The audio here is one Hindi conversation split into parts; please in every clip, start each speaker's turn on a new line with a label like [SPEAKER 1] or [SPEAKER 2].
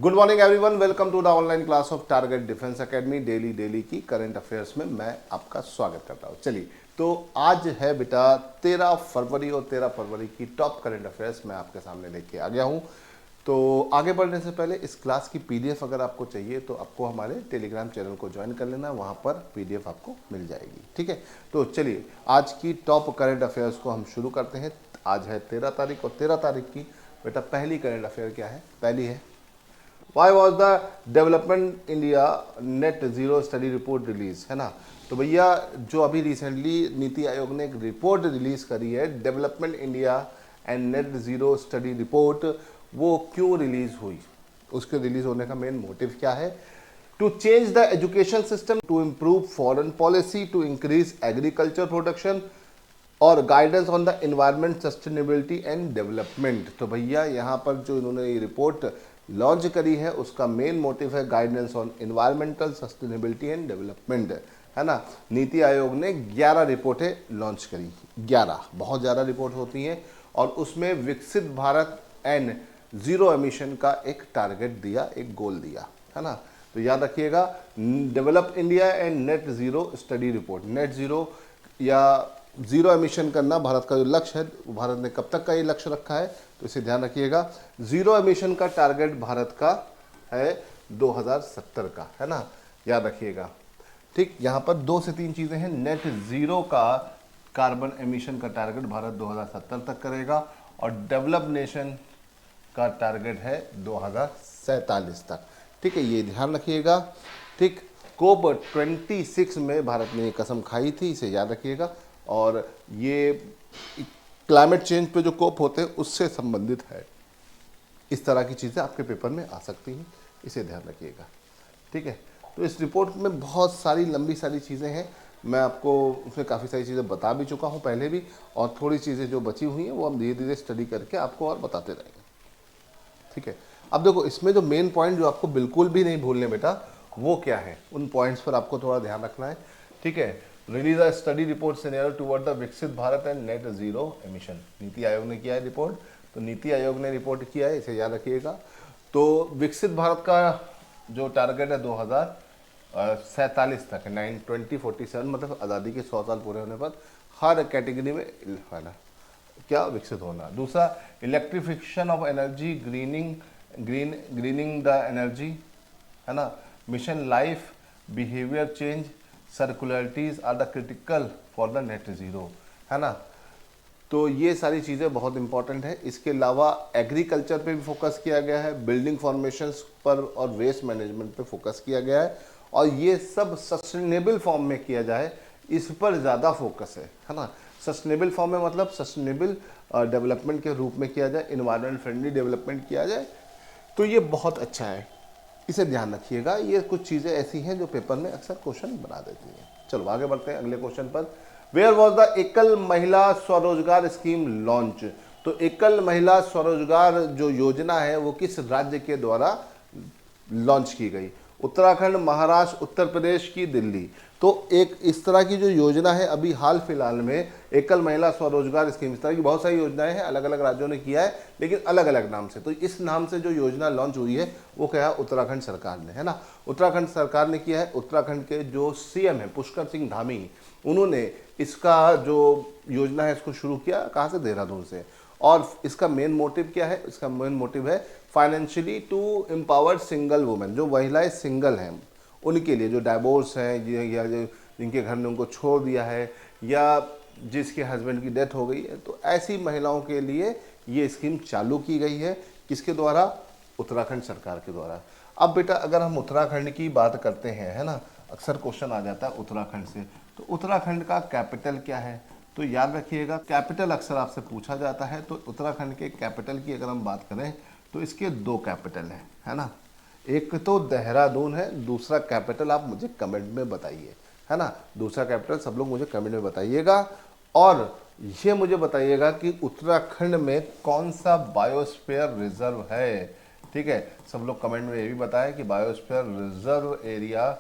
[SPEAKER 1] Good morning everyone, welcome to the online class of Target Defence Academy. Daily की करंट अफेयर्स में मैं आपका स्वागत करता हूं। चलिए, तो आज है बेटा 13 फरवरी और 13 फरवरी की टॉप करंट अफेयर्स मैं आपके सामने लेके आ गया हूं। तो आगे बढ़ने से पहले इस क्लास की पीडीएफ अगर आपको चाहिए तो आपको हमारे टेलीग्राम चैनल को ज्वाइन कर लेना, वहां पर पीडीएफ आपको मिल जाएगी। ठीक है, तो चलिए आज की टॉप करंट अफेयर्स को हम शुरू करते हैं। आज है 13 तारीख और 13 तारीख की बेटा पहली करंट अफेयर क्या है? पहली है, Why was the development India net zero study report release, है ना। तो भैया जो अभी रिसेंटली नीति आयोग ने एक रिपोर्ट रिलीज करी है, development India and net zero study report, वो क्यों रिलीज हुई? उसके रिलीज होने का मेन मोटिव क्या है? To change the education system, to improve foreign policy, to increase agriculture production और guidance on the environment sustainability and development. तो भैया यहाँ पर जो इन्होंने ये रिपोर्ट लॉन्च करी है उसका मेन मोटिव है guidance on environmental sustainability and development, है ना। नीति आयोग ने 11 रिपोर्टें लॉन्च करी, 11 बहुत ज़्यादा रिपोर्ट होती हैं, और उसमें विकसित भारत एंड जीरो एमिशन का एक टारगेट दिया, एक गोल दिया, है ना। तो याद रखिएगा, develop India and net zero study report, net zero या जीरो एमिशन करना भारत का जो लक्ष्य है, भारत ने कब तक का ये लक्ष्य रखा है, तो इसे ध्यान रखिएगा। जीरो एमिशन का टारगेट भारत का है 2070 का, है ना, याद रखिएगा। ठीक, यहाँ पर 2 से 3 चीज़ें हैं। नेट जीरो का कार्बन एमिशन का टारगेट भारत 2070 तक करेगा, और डेवलप नेशन का टारगेट है 2047 तक। ठीक है, ये ध्यान रखिएगा। ठीक, कोप 26 में भारत ने ये कसम खाई थी, इसे याद रखिएगा। और ये क्लाइमेट चेंज पे जो कोप होते हैं उससे संबंधित है। इस तरह की चीज़ें आपके पेपर में आ सकती हैं, इसे ध्यान रखिएगा। ठीक है, तो इस रिपोर्ट में बहुत सारी लंबी सारी चीज़ें हैं, मैं आपको उसमें काफ़ी सारी चीज़ें बता भी चुका हूँ पहले भी, और थोड़ी चीज़ें जो बची हुई हैं वो हम धीरे धीरे स्टडी करके आपको और बताते रहेंगे। ठीक है, अब देखो इसमें जो मेन पॉइंट जो आपको बिल्कुल भी नहीं भूलने बेटा, वो क्या है, उन पॉइंट्स पर आपको थोड़ा ध्यान रखना है। ठीक है, release a study report scenario toward the Viksit Bharat and net zero emission, NITI Aayog ने किया है रिपोर्ट। तो नीति आयोग ने रिपोर्ट किया है, इसे याद रखिएगा। तो विकसित भारत का जो टारगेट है 2047 तक, 2047 मतलब आज़ादी के 100 साल पूरे होने पर हर कैटेगरी में, है ना, क्या विकसित होना। दूसरा, electrification of energy, greening the energy, है ना, mission life, behaviour change, circularities are the critical for the net zero, है ना। तो ये सारी चीज़ें बहुत इंपॉर्टेंट है। इसके अलावा एग्रीकल्चर पे भी फोकस किया गया है, बिल्डिंग फॉर्मेशंस पर और वेस्ट मैनेजमेंट पे फोकस किया गया है, और ये सब सस्टेनेबल फॉर्म में किया जाए, इस पर ज़्यादा फोकस है ना। सस्टेनेबल फॉर्म में मतलब सस्टेनेबल डेवलपमेंट के रूप में किया जाए, इन्वायरमेंट फ्रेंडली डेवलपमेंट किया जाए, तो ये बहुत अच्छा है, इसे ध्यान रखिएगा। ये कुछ चीज़ें ऐसी हैं जो पेपर में अक्सर क्वेश्चन बना देती हैं। चलो आगे बढ़ते हैं अगले क्वेश्चन पर। वेयर वॉज द एकल महिला स्वरोजगार स्कीम लॉन्च? तो एकल महिला स्वरोजगार जो योजना है वो किस राज्य के द्वारा लॉन्च की गई? उत्तराखंड, महाराष्ट्र, उत्तर प्रदेश की दिल्ली। तो एक इस तरह की जो योजना है अभी हाल फिलहाल में एकल महिला स्वरोजगार स्कीम, इस तरह की बहुत सारी योजनाएं हैं, अलग अलग राज्यों ने किया है लेकिन अलग अलग नाम से। तो इस नाम से जो योजना लॉन्च हुई है वो क्या है? उत्तराखंड सरकार ने, है ना, उत्तराखंड सरकार ने किया है। उत्तराखंड के जो सीएम है पुष्कर सिंह धामी, उन्होंने इसका जो योजना है इसको शुरू किया, कहाँ से? देहरादून से। और इसका मेन मोटिव क्या है? इसका मेन मोटिव है financially to empower single women, जो महिलाएं सिंगल हैं उनके लिए, जो डाइवोर्स हैं या जो जिनके घर ने उनको छोड़ दिया है या जिसके हस्बैंड की डेथ हो गई है, तो ऐसी महिलाओं के लिए ये स्कीम चालू की गई है। किसके द्वारा? उत्तराखंड सरकार के द्वारा। अब बेटा अगर हम उत्तराखंड की बात करते हैं, है ना, अक्सर क्वेश्चन आ जाता है उत्तराखंड से, तो उत्तराखंड का कैपिटल क्या है? तो याद रखिएगा, कैपिटल अक्सर आपसे पूछा जाता है। तो उत्तराखंड के कैपिटल की अगर हम बात करें तो इसके 2 कैपिटल हैं, है ना, एक तो देहरादून है, दूसरा कैपिटल आप मुझे कमेंट में बताइए, है ना, दूसरा कैपिटल सब लोग मुझे कमेंट में बताइएगा। और ये मुझे बताइएगा कि उत्तराखंड में कौन सा बायोस्फीयर रिजर्व है। ठीक है, सब लोग कमेंट में ये भी बताएं कि बायोस्फीयर रिजर्व एरिया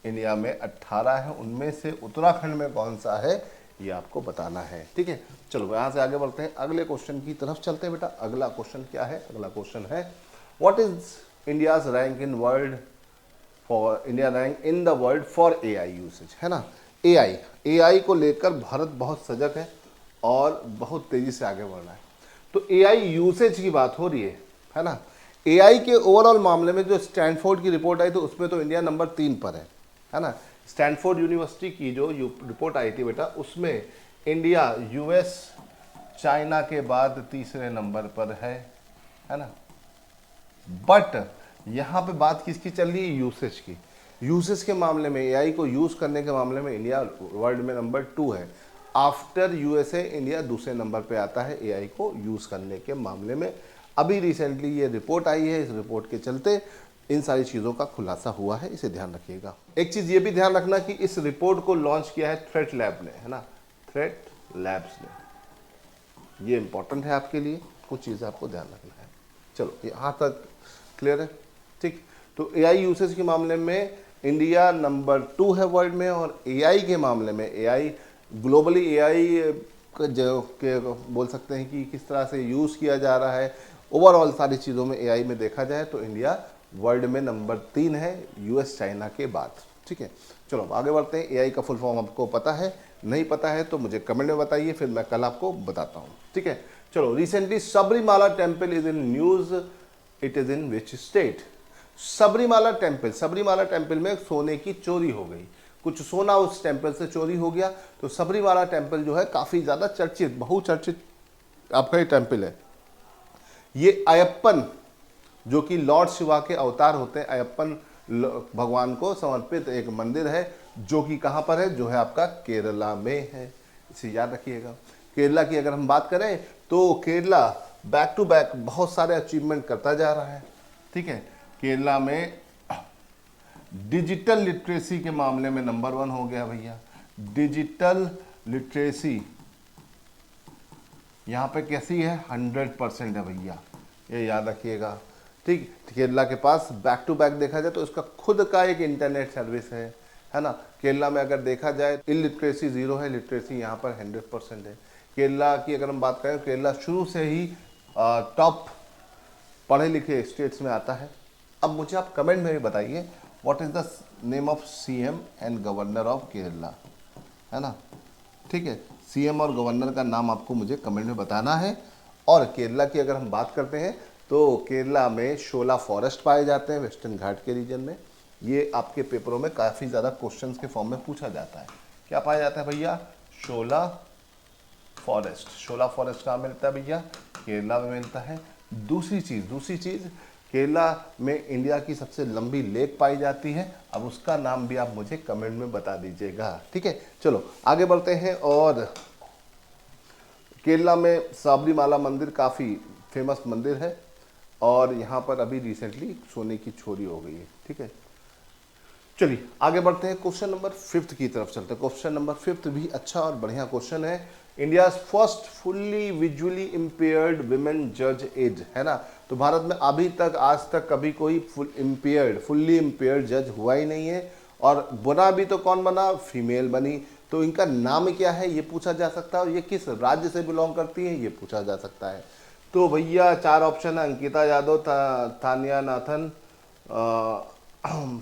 [SPEAKER 1] इंडिया में 18 है, उनमें से उत्तराखंड में कौन सा है ये आपको बताना है। ठीक है, चलो यहाँ से आगे बढ़ते हैं, अगले क्वेश्चन की तरफ चलते हैं बेटा। अगला क्वेश्चन क्या है? अगला क्वेश्चन है, what is India's rank in world for India rank in the world for AI usage, है ना। एआई को लेकर भारत बहुत सजग है और बहुत तेजी से आगे बढ़ रहा है। तो एआई यूसेज की बात हो रही है ना। एआई के ओवरऑल मामले में जो स्टैनफोर्ड की रिपोर्ट आई तो उसमें तो इंडिया नंबर 3 पर है ना। स्टैनफोर्ड यूनिवर्सिटी की जो रिपोर्ट आई थी बेटा, उसमें इंडिया यूएस चाइना के बाद तीसरे नंबर पर है ना। बट यहाँ पे बात किसकी चल रही है? यूसेज की। यूसेज के मामले में, एआई को यूज़ करने के मामले में इंडिया वर्ल्ड में नंबर 2 है। आफ्टर यूएसए इंडिया दूसरे नंबर पे आता है एआई को यूज़ करने के मामले में। अभी रिसेंटली ये रिपोर्ट आई है, इस रिपोर्ट के चलते इन सारी चीज़ों का खुलासा हुआ है, इसे ध्यान रखिएगा। एक चीज़ ये भी ध्यान रखना कि इस रिपोर्ट को लॉन्च किया है थ्रेट लैब ने, है ना, थ्रेट लैब्स ने। ये इंपॉर्टेंट है आपके लिए, कुछ चीज़ें आपको ध्यान रखना है। चलो यहाँ तक क्लियर है, ठीक। तो एआई यूसेज के मामले में इंडिया नंबर 2 है वर्ल्ड में, और एआई के मामले में एआई ग्लोबली एआई जो के बोल सकते हैं कि किस तरह से यूज़ किया जा रहा है, ओवरऑल सारी चीज़ों में एआई में देखा जाए तो इंडिया वर्ल्ड में नंबर 3 है यूएस चाइना के बाद, ठीक है। चलो आगे बढ़ते हैं। एआई का फुल फॉर्म आपको पता है? नहीं पता है तो मुझे कमेंट में बताइए, फिर मैं कल आपको बताता हूँ, ठीक है। चलो, recently Sabarimala temple is in news, it is in which state? Sabarimala temple में सोने की चोरी हो गई, कुछ सोना उस टेम्पल से चोरी हो गया। तो सबरीमाला टेम्पल जो है काफ़ी ज़्यादा चर्चित, बहुचर्चित आपका ये टेम्पल है। ये अयप्पन, जो कि लॉर्ड शिवा के अवतार होते हैं, अयप्पन भगवान को समर्पित एक मंदिर है, जो कि कहाँ पर है? जो है आपका केरला में है, इसे याद रखिएगा। केरला की अगर हम बात करें तो केरला बैक टू बैक बहुत सारे अचीवमेंट करता जा रहा है, ठीक है। केरला में डिजिटल लिटरेसी के मामले में नंबर 1 हो गया भैया। डिजिटल लिटरेसी यहाँ पे कैसी है? 100% है भैया, ये याद रखिएगा, ठीक। केरला के पास बैक टू बैक देखा जाए तो इसका खुद का एक इंटरनेट सर्विस है ना। केरला में अगर देखा जाए इलिटरेसी 0 है, लिटरेसी यहाँ पर 100% है। केरला की अगर हम बात करें, केरला शुरू से ही टॉप पढ़े लिखे स्टेट्स में आता है। अब मुझे आप कमेंट में भी बताइए, what is the name of CM and governor of Kerala, है ना, ठीक है। सीएम और गवर्नर का नाम आपको मुझे कमेंट में बताना है। और केरला की अगर हम बात करते हैं तो केरला में शोला फॉरेस्ट पाए जाते हैं, वेस्टर्न घाट के रीजन में। ये आपके पेपरों में काफ़ी ज़्यादा क्वेश्चंस के फॉर्म में पूछा जाता है। क्या पाया जाता है भैया? शोला फॉरेस्ट। शोला फॉरेस्ट कहाँ मिलता है भैया? केरला में मिलता है। दूसरी चीज़ केरला में इंडिया की सबसे लंबी लेक पाई जाती है। अब उसका नाम भी आप मुझे कमेंट में बता दीजिएगा, ठीक है। चलो आगे बढ़ते हैं। और केरला में सबरीमाला मंदिर काफ़ी फेमस मंदिर है, और यहाँ पर अभी रिसेंटली सोने की चोरी हो गई है, ठीक है। चलिए आगे बढ़ते हैं, क्वेश्चन नंबर 5 की तरफ चलते हैं। क्वेश्चन नंबर 5 भी अच्छा और बढ़िया क्वेश्चन है। India's first fully visually impaired women जज इज, है ना। तो भारत में अभी तक आज तक कभी कोई फुल्ली इम्पेयर्ड जज हुआ ही नहीं है, और बना भी तो कौन बना? फीमेल बनी। तो इनका नाम क्या है ये पूछा जा सकता है, और ये किस राज्य से बिलोंग करती है ये पूछा जा सकता है। तो भैया 4 ऑप्शन है, अंकिता यादव, तानिया नाथन,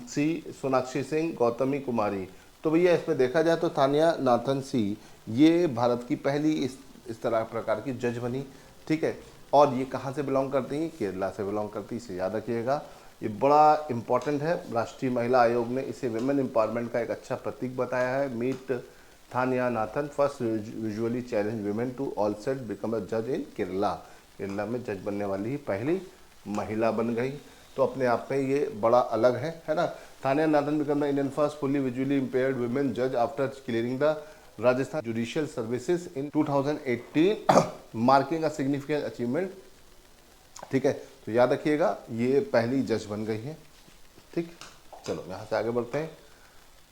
[SPEAKER 1] सी सोनाक्षी सिंह, गौतमी कुमारी। तो भैया इसमें देखा जाए तो तानिया नाथन सी ये भारत की पहली इस तरह प्रकार की जज बनी, ठीक है। और ये कहाँ से बिलोंग करती हैं? केरला से बिलोंग करती है, इसे याद रखिएगा। ये बड़ा इंपॉर्टेंट है। राष्ट्रीय महिला आयोग ने इसे विमेन एम्पावरमेंट का एक अच्छा प्रतीक बताया है। Meet Tania Nathan, first visually challenge women to all set become a जज इन केरला। केरला में जज बनने वाली ही पहली महिला बन गई। तो अपने आप में ये बड़ा अलग है ना। Tania Nathan become the Indian first fully visually impaired women जज after clearing the Rajasthan judicial services in 2018 marking a significant achievement, ठीक है। तो याद रखिएगा ये पहली जज बन गई है, ठीक। चलो यहाँ से आगे बढ़ते हैं,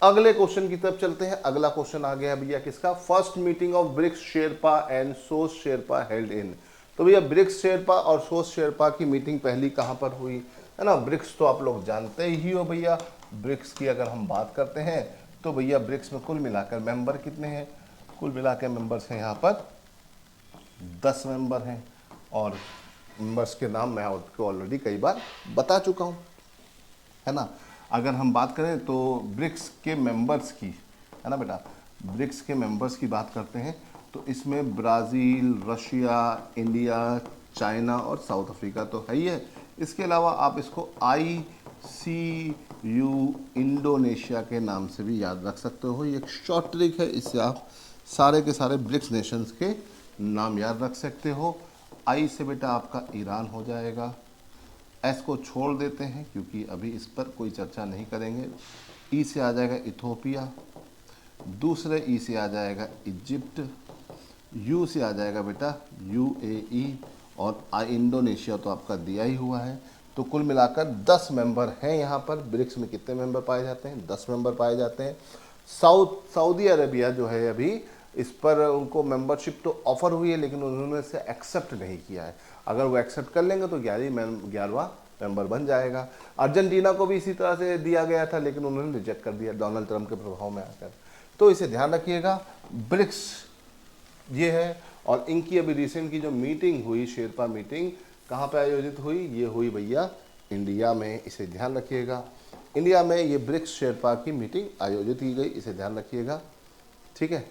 [SPEAKER 1] अगले क्वेश्चन की तरफ चलते हैं। अगला क्वेश्चन आ गया भैया किसका? First meeting of BRICS Sherpa and sous Sherpa held in. तो भैया ब्रिक्स शेरपा और सोस शेरपा की मीटिंग पहली कहाँ पर हुई, है ना। ब्रिक्स तो आप लोग जानते ही हो भैया। ब्रिक्स की अगर हम बात करते हैं तो भैया ब्रिक्स में कुल मिलाकर मेंबर कितने हैं? कुल मिलाकर मेंबर्स हैं यहाँ पर 10 मेंबर हैं, और मेंबर्स के नाम मैं आपको ऑलरेडी कई बार बता चुका हूँ, है ना। अगर हम बात करें तो ब्रिक्स के मेंबर्स की, है ना बेटा, ब्रिक्स के मेंबर्स की बात करते हैं तो इसमें ब्राज़ील, रशिया, इंडिया, चाइना और साउथ अफ्रीका तो है ही है। इसके अलावा आप इसको ICU इंडोनेशिया के नाम से भी याद रख सकते हो। ये एक शॉर्ट ट्रिक है, इससे आप सारे के सारे ब्रिक्स नेशंस के नाम याद रख सकते हो। आई से बेटा आपका ईरान हो जाएगा। एस को छोड़ देते हैं क्योंकि अभी इस पर कोई चर्चा नहीं करेंगे। ई से आ जाएगा इथोपिया, दूसरे ई से आ जाएगा इजिप्ट, यू से आ जाएगा बेटा UAE और इंडोनेशिया तो आपका दिया ही हुआ है। तो कुल मिलाकर 10 मेंबर हैं यहाँ पर। ब्रिक्स में कितने मेंबर पाए जाते हैं? 10 मेंबर पाए जाते हैं। सऊदी अरेबिया जो है अभी इस पर उनको मेंबरशिप तो ऑफर हुई है लेकिन उन्होंने इसे एक्सेप्ट नहीं किया है। अगर वो एक्सेप्ट कर लेंगे तो 11वां मेंबर बन जाएगा। अर्जेंटीना को भी इसी तरह से दिया गया था लेकिन उन्होंने रिजेक्ट कर दिया डोनाल्ड ट्रंप के प्रभाव में आकर। तो इसे ध्यान रखिएगा, ब्रिक्स ये है। और इनकी अभी रिसेंट की जो मीटिंग हुई, शेरपा मीटिंग, कहाँ पे आयोजित हुई? ये हुई भैया इंडिया में, इसे ध्यान रखिएगा। इंडिया में ये ब्रिक्स शेरपा की मीटिंग आयोजित की गई, इसे ध्यान रखिएगा, ठीक है।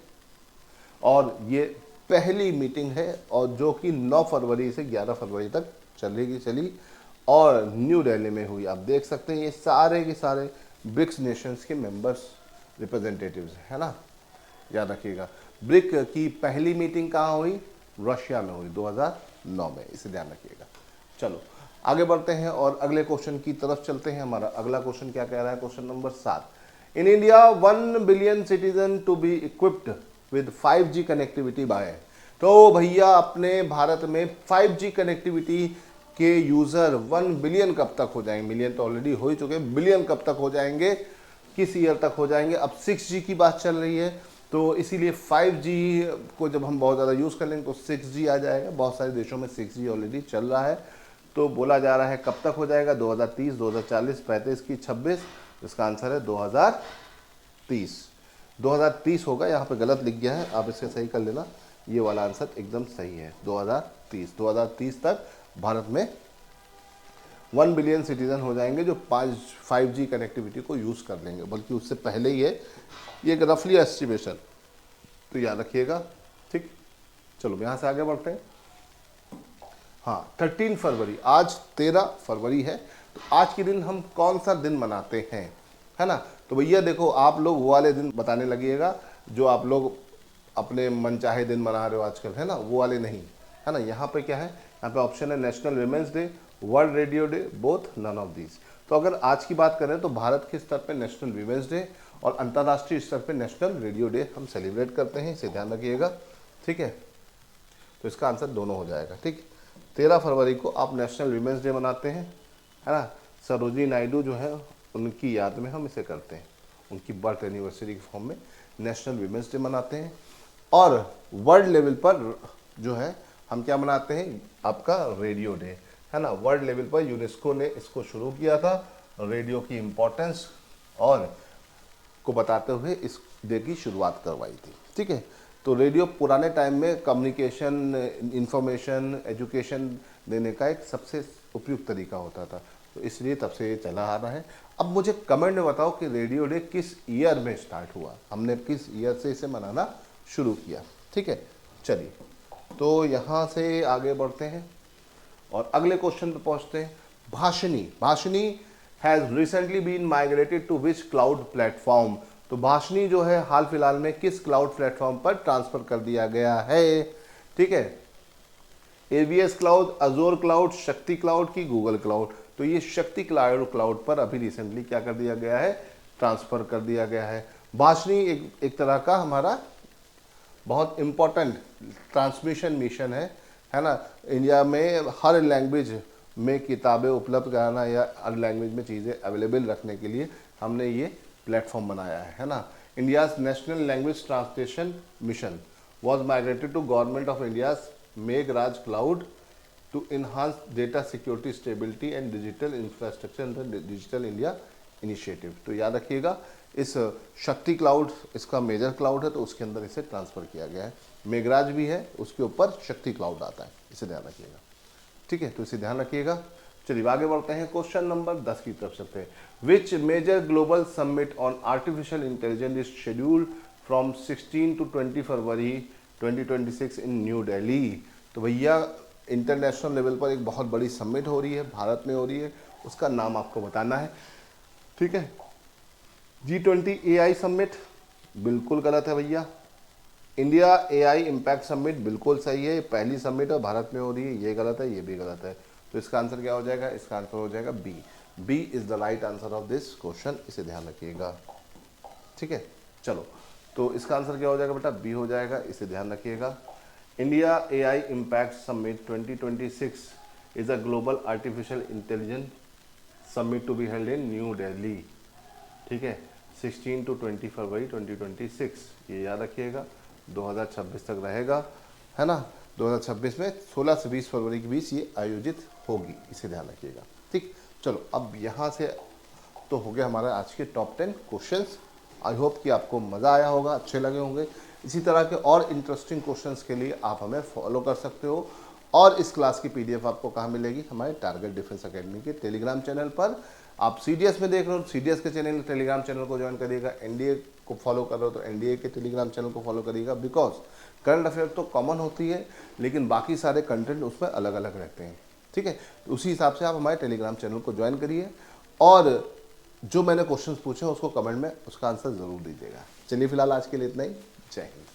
[SPEAKER 1] और ये पहली मीटिंग है और जो कि 9 फरवरी से 11 फरवरी तक चली और न्यू दिल्ली में हुई। आप देख सकते हैं ये सारे के सारे ब्रिक्स नेशंस के मेंबर्स रिप्रेजेंटेटिव्स, है ना, याद रखिएगा। ब्रिक की पहली मीटिंग कहाँ हुई? रशिया में हुई 2009 में, इसे ध्यान रखिएगा। चलो आगे बढ़ते हैं और अगले क्वेश्चन की तरफ चलते हैं। हमारा अगला क्वेश्चन क्या कह रहा है? Question number 7, in India 1 billion citizen to be equipped with 5G connectivity by. तो भैया अपने भारत में 5G कनेक्टिविटी के यूजर 1 बिलियन कब तक हो जाएंगे? मिलियन तो ऑलरेडी हो ही चुके, बिलियन कब तक हो जाएंगे, किस ईयर तक हो जाएंगे? अब 6G की बात चल रही है तो इसीलिए 5G को जब हम बहुत ज़्यादा यूज़ कर लेंगे तो 6G आ जाएगा। बहुत सारे देशों में 6G ऑलरेडी चल रहा है। तो बोला जा रहा है कब तक हो जाएगा? 2030, 2040, 35 की 26, इसका आंसर है 2030। 2030 होगा, यहाँ पे गलत लिख गया है, आप इसे सही कर लेना। ये वाला आंसर एकदम सही है, 2030 तक भारत में 1 बिलियन सिटीजन हो जाएंगे जो 5G कनेक्टिविटी को यूज़ कर लेंगे, बल्कि उससे पहले ही है, ये एक रफली एस्टिमेशन, तो याद रखिएगा, ठीक। चलो यहाँ से आगे बढ़ते हैं। हाँ, 13 फरवरी, आज 13 फरवरी है। तो आज के दिन हम कौन सा दिन मनाते हैं, है ना? तो भैया देखो, आप लोग वो वाले दिन बताने लगिएगा जो आप लोग अपने मनचाहे दिन मना रहे हो आजकल, है ना, वो वाले नहीं, है ना। यहाँ पे क्या है? यहाँ पे ऑप्शन है National Women's Day, World Radio Day, both none of these. तो अगर आज की बात करें तो भारत के स्तर पे नेशनल विमेंस डे और अंतर्राष्ट्रीय स्तर पे नेशनल रेडियो डे हम सेलिब्रेट करते हैं, इसे ध्यान रखिएगा, ठीक है। तो इसका आंसर दोनों हो जाएगा, ठीक। 13 फरवरी को आप नेशनल विमेंस डे मनाते हैं, है ना। सरोजिनी नायडू जो है उनकी याद में हम इसे करते हैं, उनकी बर्थ एनिवर्सरी के फॉर्म में नेशनल विमेंस डे मनाते हैं। और वर्ल्ड लेवल पर जो है हम क्या मनाते हैं? आपका रेडियो डे, है ना। वर्ल्ड लेवल पर यूनेस्को ने इसको शुरू किया था, रेडियो की इम्पोर्टेंस और को बताते हुए इस डे की शुरुआत करवाई थी, ठीक है। तो रेडियो पुराने टाइम में कम्युनिकेशन, इंफॉर्मेशन, एजुकेशन देने का एक सबसे उपयुक्त तरीका होता था, तो इसलिए तब से ये चला आ रहा है। अब मुझे कमेंट में बताओ कि रेडियो डे किस ईयर में स्टार्ट हुआ, हमने किस ईयर से इसे मनाना शुरू किया, ठीक है। चलिए, तो यहाँ से आगे बढ़ते हैं और अगले क्वेश्चन पे पहुँचते हैं। Bhashini has recently been migrated to which cloud platform. तो भाषिनी जो है हाल फिलहाल में किस क्लाउड प्लेटफॉर्म पर ट्रांसफर कर दिया गया है, ठीक है। AWS क्लाउड, अजोर क्लाउड, शक्ति क्लाउड की गूगल क्लाउड। तो ये शक्ति क्लाउड पर अभी रिसेंटली क्या कर दिया गया है? ट्रांसफर कर दिया गया है। भाषिनी एक तरह का हमारा बहुत इम्पोर्टेंट ट्रांसमिशन मिशन है ना। इंडिया में हर लैंग्वेज में किताबें उपलब्ध कराना या हर लैंग्वेज में चीज़ें अवेलेबल रखने के लिए हमने ये प्लेटफॉर्म बनाया है ना। India's National Language Translation Mission was migrated to Government of India's MeghRaj cloud to enhance data security, stability and digital infrastructure in the Digital India initiative. तो याद रखिएगा, इस शक्ति क्लाउड इसका मेजर क्लाउड है तो उसके अंदर इसे ट्रांसफ़र किया गया है। मेघराज भी है, उसके ऊपर शक्ति क्लाउड आता है, इसे ध्यान रखिएगा। ठीक है, तो इसे ध्यान रखिएगा। चलिए आगे बढ़ते हैं, क्वेश्चन नंबर 10 की तरफ चलते हैं। Which major global summit on artificial intelligence is scheduled from 16 to 20 February 2026 in New Delhi. तो भैया इंटरनेशनल लेवल पर एक बहुत बड़ी समिट हो रही है, भारत में हो रही है, उसका नाम आपको बताना है। ठीक है, G20 AI समिट बिल्कुल गलत है भैया। इंडिया AI इम्पैक्ट समिट बिल्कुल सही है, पहली समिट है भारत में हो रही है, ये गलत है, ये भी गलत है। तो इसका आंसर क्या हो जाएगा? इसका आंसर हो जाएगा B. B is the right answer of this question, इसे ध्यान रखिएगा। ठीक है, चलो तो इसका आंसर क्या हो जाएगा बेटा? बी हो जाएगा, इसे ध्यान रखिएगा। India AI Impact Summit 2026 is a global artificial intelligence summit to be held in New Delhi. ठीक है, 16 टू 20 फरवरी 2026, ये याद रखिएगा, 2026 तक रहेगा, है ना। 2026 में 16 से 20 फरवरी के बीच ये आयोजित होगी, इसे ध्यान रखिएगा। ठीक, चलो अब यहाँ से तो हो गया हमारा आज के टॉप 10 क्वेश्चंस। आई होप कि आपको मज़ा आया होगा, अच्छे लगे होंगे। इसी तरह के और इंटरेस्टिंग क्वेश्चंस के लिए आप हमें फॉलो कर सकते हो। और इस क्लास की PDF आपको कहाँ मिलेगी? हमारे टारगेट डिफेंस एकेडमी के टेलीग्राम चैनल पर। आप CDS में देख रहे हो, CDS के चैनल टेलीग्राम चैनल को ज्वाइन करिएगा। NDA को फॉलो कर रहे हो तो NDA के टेलीग्राम चैनल को फॉलो करिएगा। बिकॉज करंट अफेयर तो कॉमन होती है, लेकिन बाकी सारे कंटेंट उसमें अलग अलग रहते हैं। ठीक है, तो उसी हिसाब से आप हमारे टेलीग्राम चैनल को ज्वाइन करिए और जो मैंने क्वेश्चंस पूछे उसको कमेंट में उसका आंसर ज़रूर दीजिएगा। चलिए फिलहाल आज के लिए इतना ही। जय हिंद।